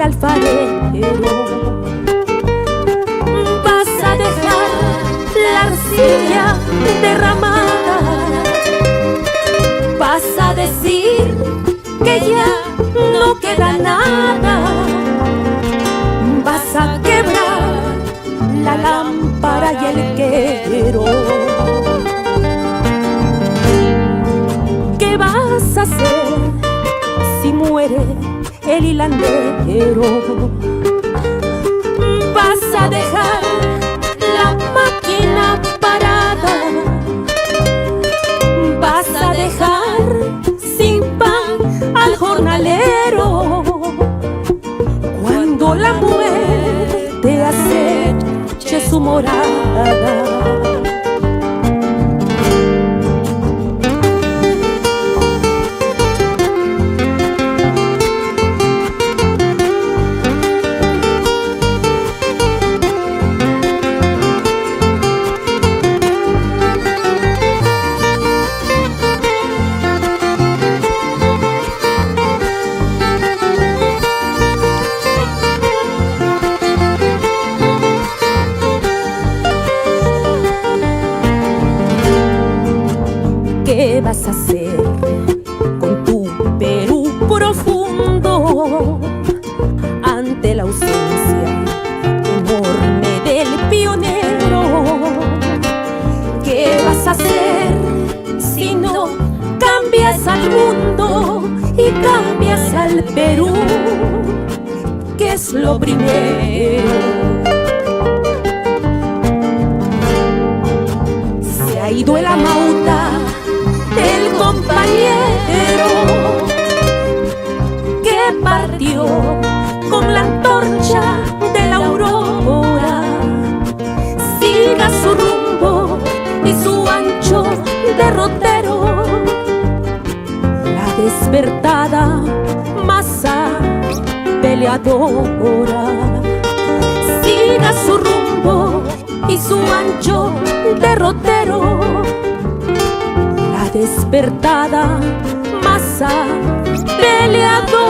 el alfarero. Vas a dejar la arcilla derramada, vas a decir que ya no queda nada, vas a quebrar la lámpara y el quero. ¿Qué vas a hacer si muere el hilandero? Vas a dejar la máquina parada, vas a dejar sin pan al jornalero. Cuando la muerte aceche su morada, ¿qué vas a hacer con tu Perú profundo ante la ausencia enorme del pionero? ¿Qué vas a hacer si no cambias al mundo y cambias al Perú? ¿Qué es lo primero? Se ha ido el amauta, el compañero que partió con la antorcha de la aurora. Siga su rumbo y su ancho derrotero, la despertada masa peleadora. Siga su rumbo y su ancho derrotero, despertada masa peleadora.